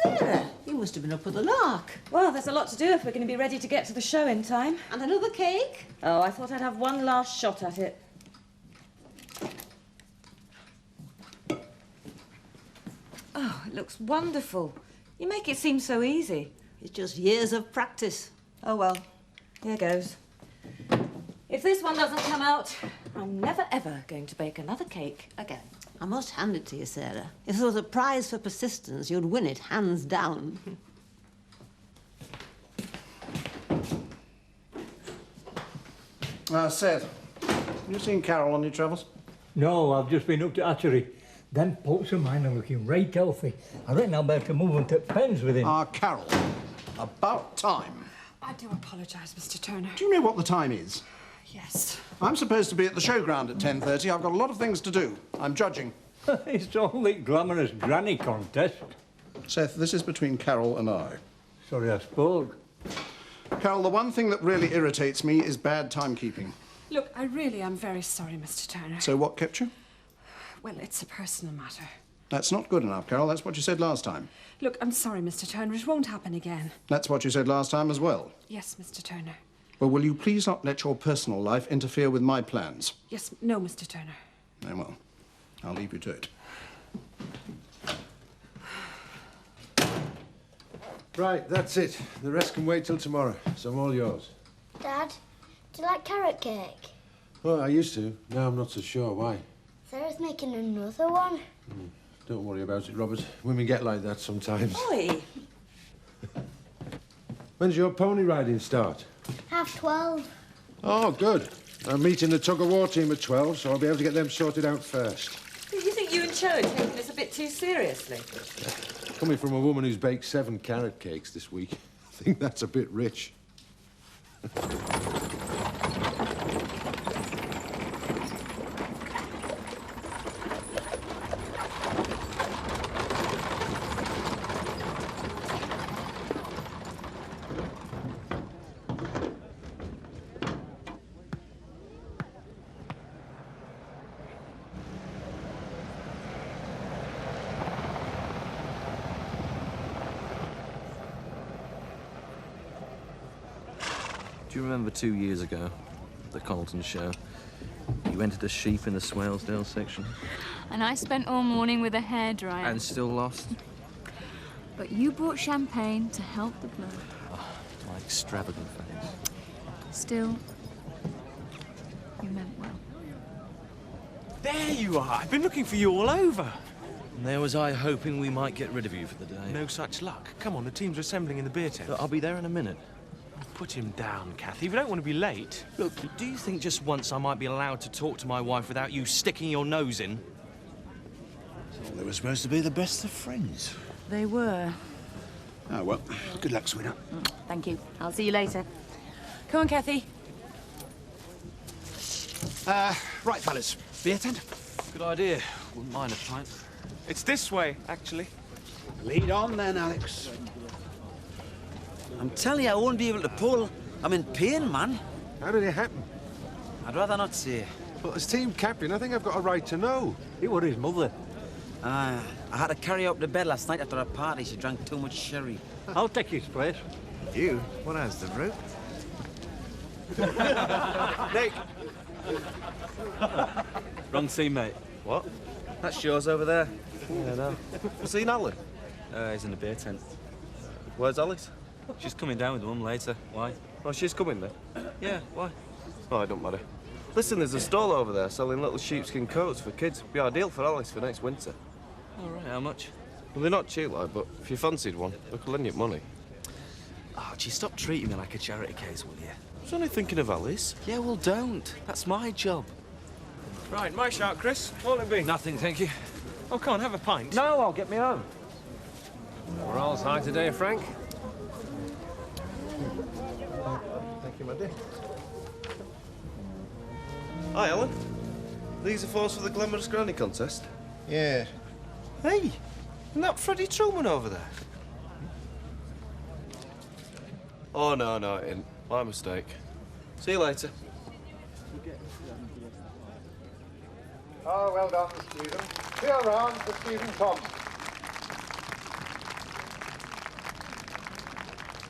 Sarah, you must have been up with the lark. Well, there's a lot to do if we're going to be ready to get to the show in time. And another cake? Oh, I thought I'd have one last shot at it. Oh, it looks wonderful. You make it seem so easy. It's just years of practice. Oh, well, here goes. If this one doesn't come out, I'm never, ever going to bake another cake again. I must hand it to you, Sarah. If there was a prize for persistence, you'd win it, hands down. Seth, you seen Carol on your travels? No, I've just been up to Attery. Them pots of mine are looking right healthy. I reckon I'll be able to move them to pens with him. Carol, about time. I do apologise, Mr. Turner. Do you know what the time is? Yes. I'm supposed to be at the showground at 10:30. I've got a lot of things to do. I'm judging. It's only glamorous granny contest. Seth, this is between Carol and I. Sorry I spoke. Carol, the one thing that really irritates me is bad timekeeping. Look, I really am very sorry, Mr. Turner. So what kept you? Well, it's a personal matter. That's not good enough, Carol. That's what you said last time. Look, I'm sorry, Mr. Turner. It won't happen again. That's what you said last time as well. Yes, Mr. Turner. Well, will you please not let your personal life interfere with my plans? Yes, no, Mr. Turner. Very well. I'll leave you to it. Right, that's it. The rest can wait till tomorrow, so I'm all yours. Dad, do you like carrot cake? Oh, I used to. Now I'm not so sure. Why? Sarah's making another one. Don't worry about it, Robert. Women get like that sometimes. Oi! When's your pony riding start? 12:30. Oh, good. I'm meeting the tug-of-war team at 12, so I'll be able to get them sorted out first. You think you and Cho are taking this a bit too seriously? Coming from a woman who's baked 7 carrot cakes this week, I think that's a bit rich. Do you remember 2 years ago, the Colton show? You entered a sheep in the Swalesdale section. And I spent all morning with a hairdryer. And still lost? But you brought champagne to help the blow. Oh, my extravagant face. Still, you meant well. There you are. I've been looking for you all over. And there was I hoping we might get rid of you for the day. No such luck. Come on, the team's assembling in the beer tent. Look, I'll be there in a minute. Put him down, Kathy. We don't want to be late. Look, do you think just once I might be allowed to talk to my wife without you sticking your nose in? They were supposed to be the best of friends. They were. Oh, well, good luck, sweetheart. Thank you. I'll see you later. Come on, Kathy. Right, fellas. Beer tent? Good idea. Wouldn't mind a pint. It's this way, actually. Lead on, then, Alex. I'm telling you, I won't be able to pull. I'm in pain, man. How did it happen? I'd rather not say. But as team captain, I think I've got a right to know. It was his mother. I had to carry her up to bed last night after a party. She drank too much sherry. I'll take his place. You? What has the rope? Nick! Wrong team, mate. What? That's yours over there. Yeah, no. Seen Alan? He's in the beer tent. Where's Alice? She's coming down with Mum later. Why? Oh, she's coming then? Yeah, why? Oh, it don't matter. Listen, there's a stall over there selling little sheepskin coats for kids. Be ideal for Alice for next winter. All right, how much? Well, they're not cheap, like, but if you fancied one, we could lend you money. Archie, stop treating me like a charity case, will you? I was only thinking of Alice. Yeah, well, don't. That's my job. Right, my shark, Chris. What'll it be? Nothing, thank you. Oh, come on, have a pint. No, I'll get me home. Morale's high today, Frank. Thank you, my dear. Hi, Alan. These are forced for the Glamorous Granny contest? Yeah. Hey, isn't that Freddie Truman over there? Oh, no, it isn't. My mistake. See you later. Oh, well done, Stephen. 2 rounds for Stephen Thompson.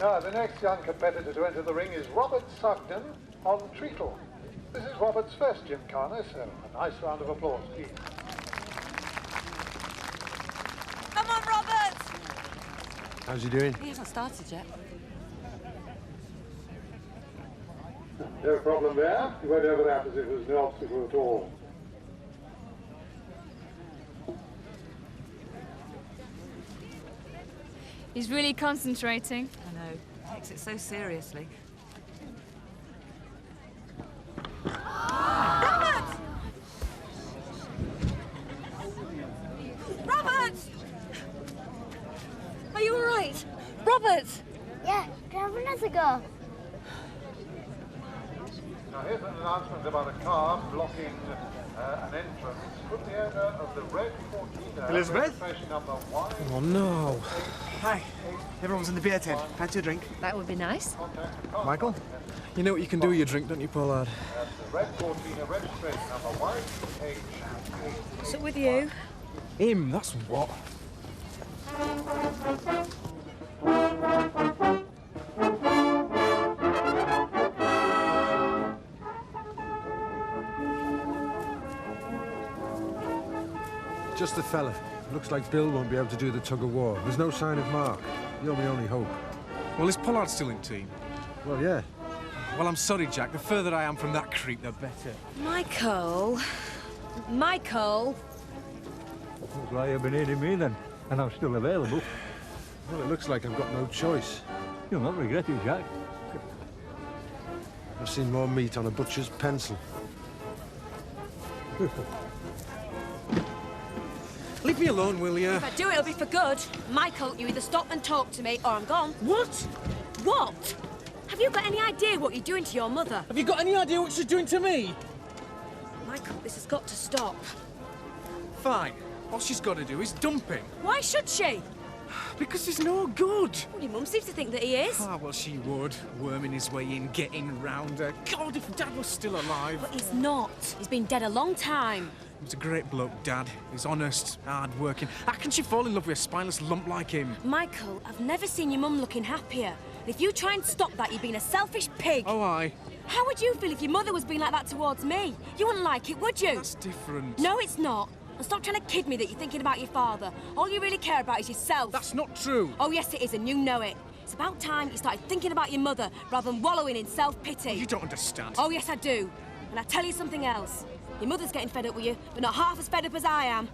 Now, the next young competitor to enter the ring is Robert Sugden on treacle. This is Robert's first gymkhana, so a nice round of applause, please. Come on, Robert! How's he doing? He hasn't started yet. No problem there. You went over that as if it was no obstacle at all. He's really concentrating. I know. He takes it so seriously. Robert! Robert! Are you all right? Robert! Yeah, can I have another go? Now, here's an announcement about a car blocking an entrance from the owner of the Red Cortina. Elizabeth? Registration number 1. Oh, no. Hi. Everyone's in the beer tent. Fancy a drink? That would be nice. Michael? You know what you can do with your drink, don't you, Pollard? The Red Cortina registration number 1. What's up with you? Him, that's what. Just the fella. Looks like Bill won't be able to do the tug-of-war. There's no sign of Mark. You're my only hope. Well, is Pollard still in team? Well, yeah. Well, I'm sorry, Jack. The further I am from that creep, the better. Michael. Michael. Looks like you've been needing me then, and I'm still available. Well, it looks like I've got no choice. You'll not regret it, Jack. I've seen more meat on a butcher's pencil. Leave me alone, will you? If I do, it'll be for good. Michael, you either stop and talk to me, or I'm gone. What? What? Have you got any idea what you're doing to your mother? Have you got any idea what she's doing to me? Michael, this has got to stop. Fine. All she's got to do is dump him. Why should she? Because he's no good. Well, your mum seems to think that he is. Ah, well, she would. Worming his way in, getting round her. God, if Dad was still alive. But he's not. He's been dead a long time. He's a great bloke, Dad. He's honest, hard-working. How can she fall in love with a spineless lump like him? Michael, I've never seen your mum looking happier. And if you try and stop that, you're being a selfish pig. Oh, aye. How would you feel if your mother was being like that towards me? You wouldn't like it, would you? That's different. No, it's not. And stop trying to kid me that you're thinking about your father. All you really care about is yourself. That's not true. Oh, yes, it is, and you know it. It's about time you started thinking about your mother rather than wallowing in self-pity. You don't understand. Oh, yes, I do. And I tell you something else. Your mother's getting fed up with you, but not half as fed up as I am.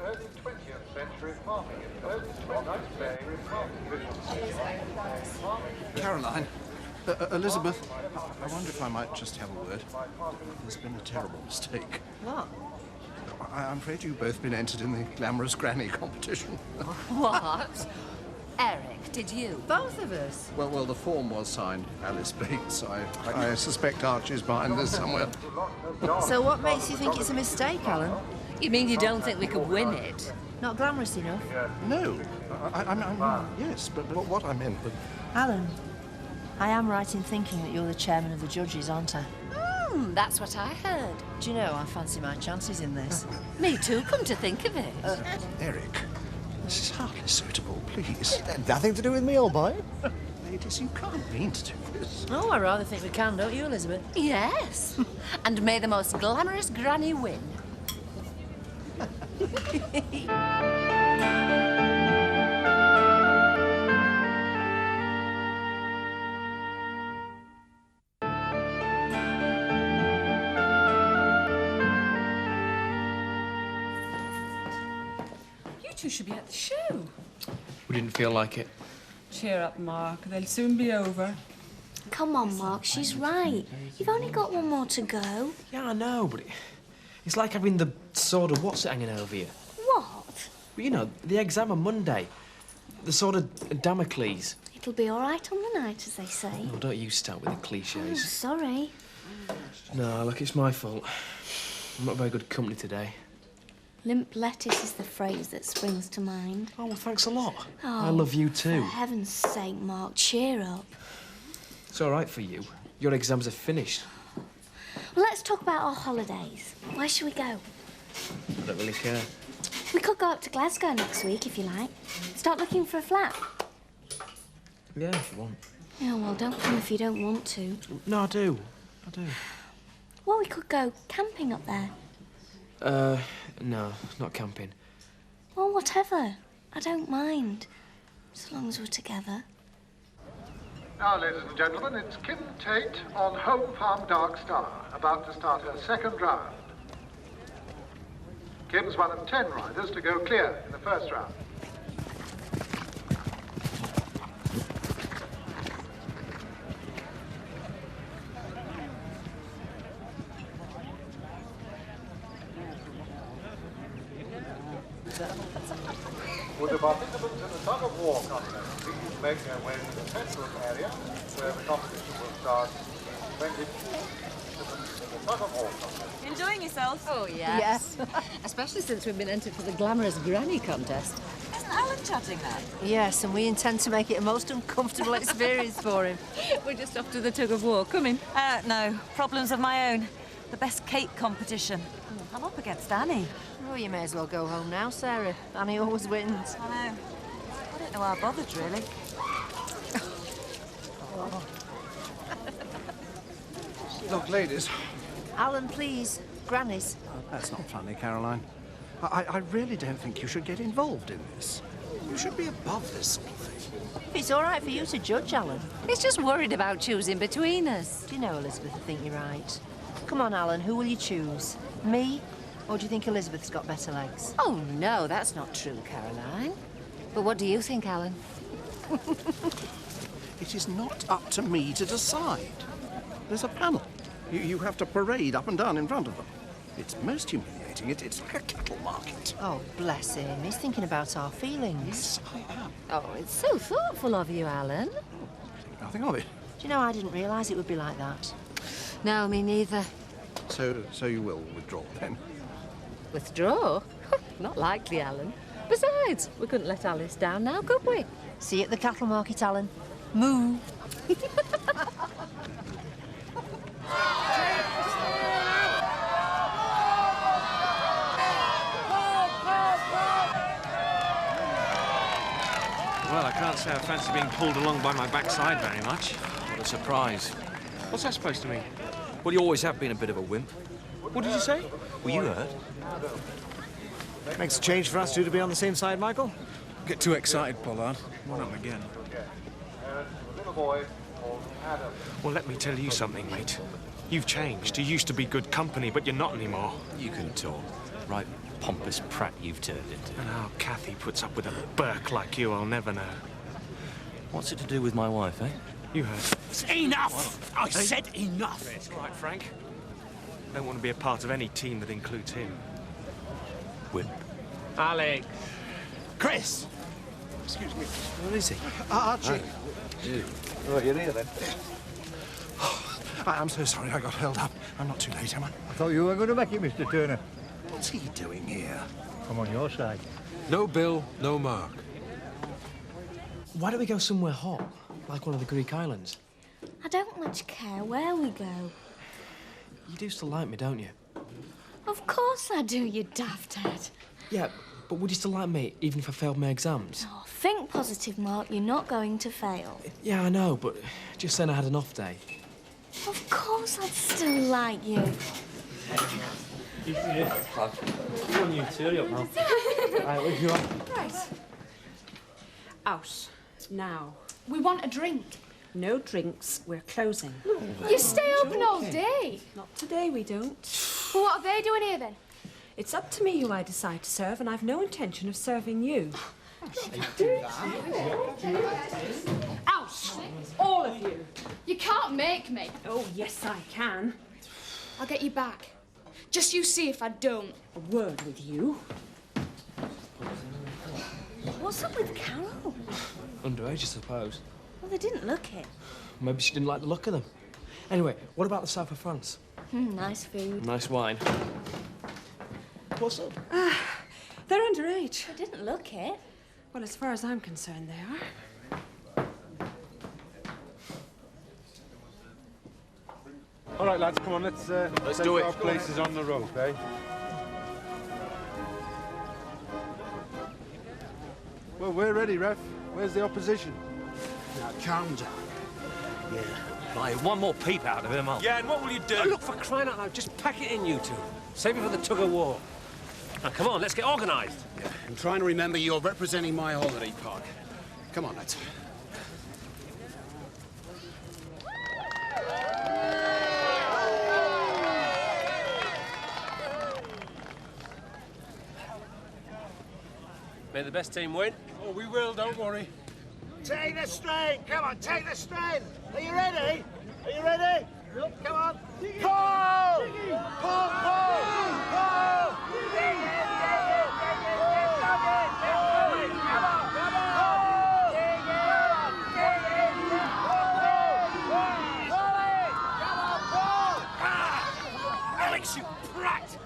Early 20th century farming. Early 20th century farming. Caroline, Elizabeth, I wonder if I might just have a word. There's been a terrible mistake. What? I'm afraid you've both been entered in the glamorous granny competition. What? Eric, did you? Both of us? Well, the form was signed Alice Bates. I suspect Archie's behind this somewhere. So what makes you think it's a mistake, Alan? You mean you don't think we could win it? Not glamorous enough? No. I mean, yes, but what I meant was... Alan, I am right in thinking that you're the chairman of the judges, aren't I? That's what I heard. Do you know, I fancy my chances in this. Me too, come to think of it. Eric, this is hardly suitable, please. Nothing to do with me, old boy. Ladies, you can't mean to do this. Oh, I rather think we can, don't you, Elizabeth? Yes. And may the most glamorous granny win. You two should be at the show. We didn't feel like it. Cheer up, Mark. They'll soon be over. Come on, Mark, she's right. You've only got one more to go. Yeah, I know, but it's like having the sword of what's hanging over you. What? Well, you know, the exam on Monday. The sword of Damocles. It'll be all right on the night, as they say. Oh, don't you start with the Oh, cliches. sorry. No, look, it's my fault. I'm not very good company today. Limp lettuce is the phrase that springs to mind. Oh, well, thanks a lot. Oh, I love you too. For heaven's sake, Mark, cheer up. It's all right for you. Your exams are finished. Well, let's talk about our holidays. Where should we go? I don't really care. We could go up to Glasgow next week, if you like. Start looking for a flat. Yeah, if you want. Yeah, well, don't come if you don't want to. No, I do. I do. Well, we could go camping up there. No, not camping. Well, whatever. I don't mind. As long as we're together. Now, ladies and gentlemen, it's Kim Tate on Home Farm Dark Star, about to start her second round. Kim's one of 10 riders to go clear in the first round. Would the participants in the tug-of-war contest please make their way to the central area where the competition will start in 20 participants in the tug-of-war contest. Enjoying yourselves? Oh, yes. Especially since we've been entered for the glamorous granny contest. Isn't Alan chatting then? Yes, and we intend to make it a most uncomfortable experience for him. We're just off to the tug-of-war. Coming? No. Problems of my own. The best cake competition. I'm up against Annie. Oh, you may as well go home now, Sarah. Annie always wins. I know. I don't know how I bothered, really. Look, ladies. Alan, please. Grannies. That's not funny, Caroline. I really don't think you should get involved in this. You should be above this sort of thing. It's all right for you to judge, Alan. He's just worried about choosing between us. Do you know, Elizabeth, I think you're right. Come on, Alan, who will you choose? Me? Or do you think Elizabeth's got better legs? Oh, no, that's not true, Caroline. But what do you think, Alan? It is not up to me to decide. There's a panel. You have to parade up and down in front of them. It's most humiliating. It's like a cattle market. Oh, bless him. He's thinking about our feelings. Yes, I am. Oh, it's so thoughtful of you, Alan. Nothing of it. Do you know, I didn't realise it would be like that. No, me neither. So you will withdraw, then? Withdraw? Not likely, Alan. Besides, we couldn't let Alice down now, could we? See you at the cattle market, Alan. Moo. Well, I can't say I fancy being pulled along by my backside very much. What a surprise. What's that supposed to mean? Well, you always have been a bit of a wimp. What did you say? Well, you heard. Makes a change for us two to be on the same side, Michael. Get too excited, Pollard. Not again. Little boy called Adam. Well, let me tell you something, mate. You've changed. You used to be good company, but you're not anymore. You can talk. Right pompous prat you've turned into. And how Kathy puts up with a Burke like you, I'll never know. What's it to do with my wife, eh? You heard. Enough! I said enough! It's all right, Frank. I don't want to be a part of any team that includes him. Wimp. Alex. Chris! Excuse me. Where is he? Archie. Oh, you're here, then. I'm so sorry I got held up. I'm not too late, am I? I thought you were going to make it, Mr. Turner. What's he doing here? I'm on your side. No Bill, no Mark. Why don't we go somewhere hot, like one of the Greek islands? I don't much care where we go. You do still like me, don't you? Of course I do, you daft head. Yeah, but would you still like me, even if I failed my exams? Oh, think positive, Mark. You're not going to fail. Yeah, I know, but just then I had an off day. Of course I'd still like you. Come on, you two, up now. Right, where's you on? Right. Out. Now. We want a drink. No drinks. We're closing. You stay open all day. Not today, we don't. Well, what are they doing here then? It's up to me who I decide to serve, and I've no intention of serving you. Out! All of you. You can't make me. Oh, yes, I can. I'll get you back. Just you see if I don't. A word with you. What's up with Carol? Underage, I suppose. Well, they didn't look it. Maybe she didn't like the look of them. Anyway, what about the south of France? Nice food. Nice wine. What's up? They're underage. They didn't look it. Well, as far as I'm concerned, they are. All right, lads, come on, let's do it. Our places on the road, eh? Well, we're ready, Ref. Where's the opposition? Now, calm down. Yeah. Right, one more peep out of him, Yeah, and what will you do? Oh, look, for crying out loud, just pack it in, you two. Save it for the tug-of-war. Now, come on, let's get organised. Yeah, I'm trying to remember you're representing my holiday park. Come on, lads. May the best team win. Oh, we will, don't worry. Take the strain! Come on, take the strain! Are you ready? Are you ready? Come on! Pull! Pull, pull! Pull! Alex, you brat!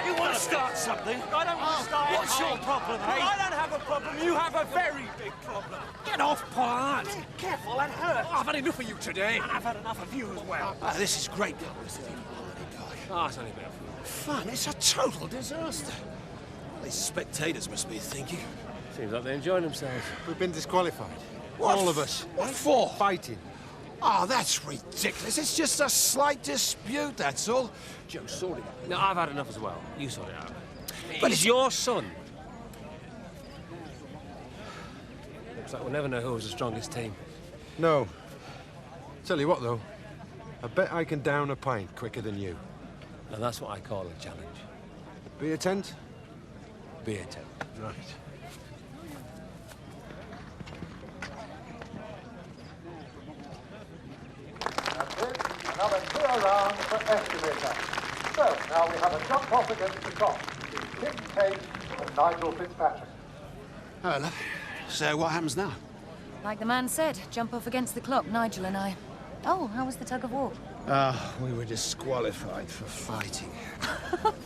You want to start something? I don't want to start What's your problem, eh? I don't have a problem. You have a very big problem. Get off, Part! Careful, that hurts. I've had enough of you today. And I've had enough of you as well. This is great publicity. Oh, it's only a bit of Fun. It's a total disaster. These spectators must be thinking. Seems like they're enjoying themselves. We've been disqualified. What All of us. What for? Fighting. Oh, that's ridiculous. It's just a slight dispute, that's all. Joe, sort it out. No, I've had enough as well. You sort it out. But He's your son. Looks like we'll never know who was the strongest team. No. Tell you what, though. I bet I can down a pint quicker than you. And that's what I call a challenge. Be a tent? Be a tent. Right. That's it. Another clear round for estimator. So, now we have a jump off against the clock. Kim Tate and Nigel Fitzpatrick. Hello. So what happens now? Like the man said, jump off against the clock, Nigel and I. Oh, how was the tug of war? We were disqualified for fighting.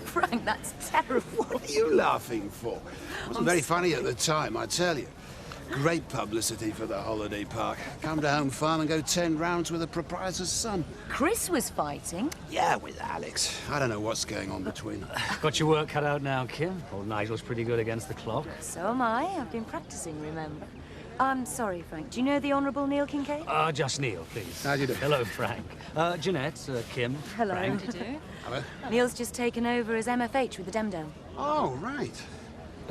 Frank, that's terrible. What are you laughing for? It wasn't very funny at the time, I tell you. Great publicity for the holiday park. Come to Home Farm and go 10 rounds with the proprietor's son. Chris was fighting. Yeah, with Alex. I don't know what's going on between them. Got your work cut out now, Kim. Old Nigel's pretty good against the clock. So am I. I've been practicing, remember? I'm sorry, Frank. Do you know the Honourable Neil Kincaid? Just Neil, please. How do you do? Hello, Frank. Jeanette, Kim. Hello. Frank. How do you do? Hello. Neil's just taken over as MFH with the Emmerdale. Oh, right.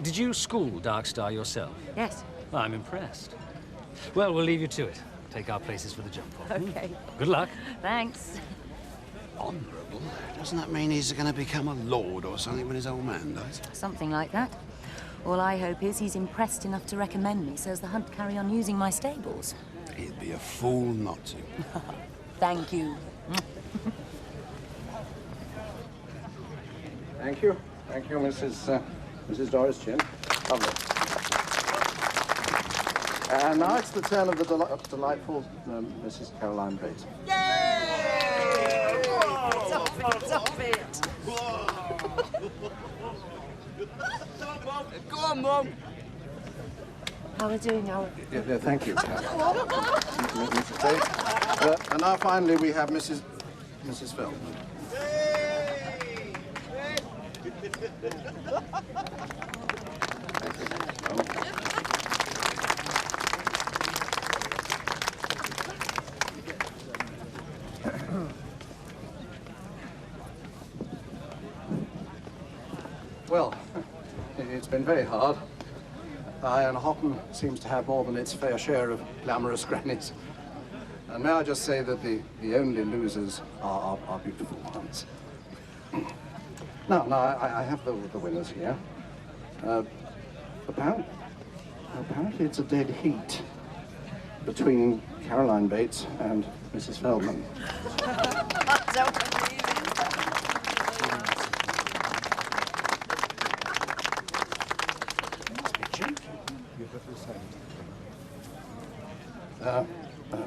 Did you school Dark Star yourself? Yes. I'm impressed. Well, we'll leave you to it. Take our places for the jump off. Okay. Good luck. Thanks. Honourable? Doesn't that mean he's going to become a lord or something when his old man dies? Something like that. All I hope is he's impressed enough to recommend me so as the hunt carry on using my stables. He'd be a fool not to. Thank you. Thank you. Thank you, Mrs. Doris Chin. Lovely. And now it's the turn of the delightful Mrs. Caroline Bates. Yay! Stop it! Go on, Mum. How are we doing, Alan? Yeah, thank you. Mrs. Bates. And now finally we have Mrs. Feldman. Well, it's been very hard. Iron Hoppen seems to have more than its fair share of glamorous grannies. And may I just say that the only losers are beautiful ones. Now, I have the winners here. Apparently it's a dead heat between Caroline Bates and Mrs. Feldman.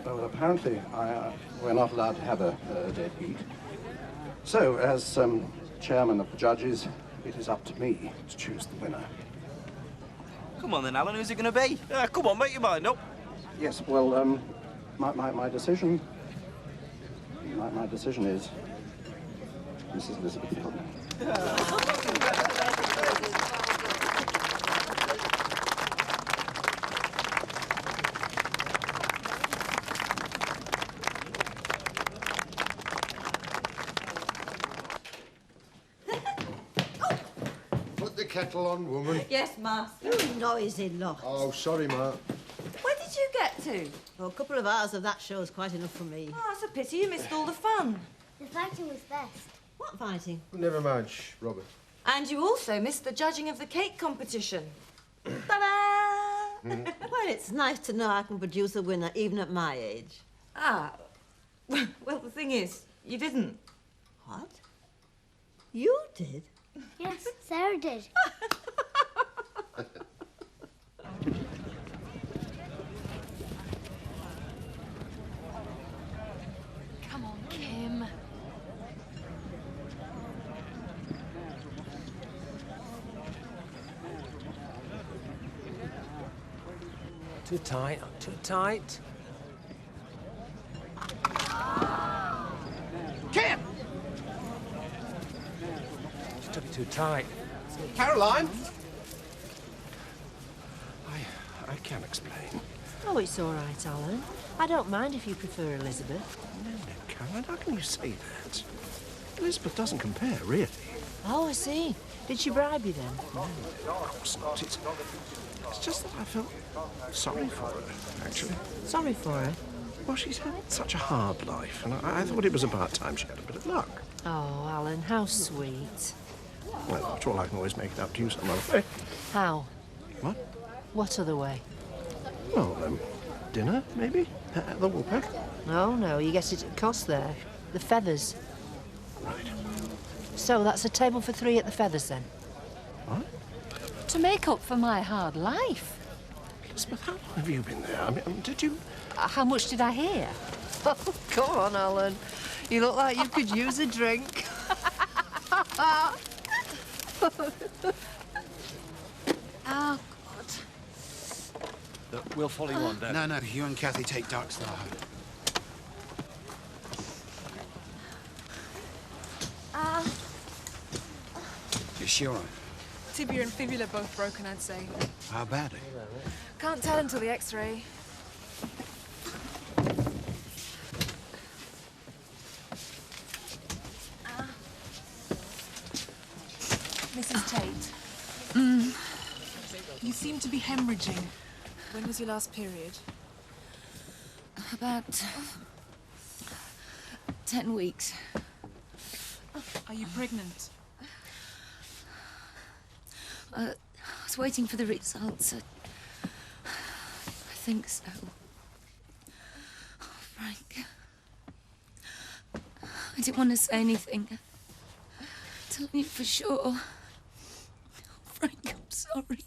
Well, apparently we're not allowed to have a dead heat. So, as chairman of the judges, it is up to me to choose the winner. Come on then, Alan, who's it going to be? Come on, make your mind up. Yes, well, my decision... My decision is Mrs. Elizabeth Feldman. kettle on, woman. Yes, Master. You noisy lot. Oh, sorry, Ma. Where did you get to? Well, a couple of hours of that show is quite enough for me. Oh, it's a pity you missed all the fun. The fighting was best. What fighting? Never mind, Robert. And you also missed the judging of the cake competition. Ta-da! Well, it's nice to know I can produce a winner even at my age. Ah, well, the thing is, you didn't. What? You did? Yes, Sarah did. Come on, Kim. Too tight, too tight. Kim! Just took it too tight. Caroline! I can't explain. Oh, it's all right, Alan. I don't mind if you prefer Elizabeth. No, Caroline, how can you say that? Elizabeth doesn't compare, really. Oh, I see. Did she bribe you then? No, of course not. It's just that I felt sorry for her, actually. Sorry for her? Well, she's had such a hard life, and I thought it was about time she had a bit of luck. Oh, Alan, how sweet. Well, after all, I can always make it up to you some other way. How? What? What other way? Well, dinner, maybe? At the Woolpack? No, you get it at cost there. The Feathers. Right. So that's a table for three at the Feathers, then? What? To make up for my hard life. Elizabeth, how long have you been there? I mean, did you... How much did I hear? Oh, come on, Alan. You look like you could use a drink. Oh, God. Look, we'll follow you on, Dad. No, you and Kathy take Dark Star home. Is she all right? Tibia and fibula both broken, I'd say. How badly? Can't tell until the X-ray. Mrs. Tate. You seem to be hemorrhaging. When was your last period? About 10 weeks. Are you pregnant? I was waiting for the results. I think so. Oh, Frank. I didn't want to say anything. Telling you for sure. Frank, I'm sorry.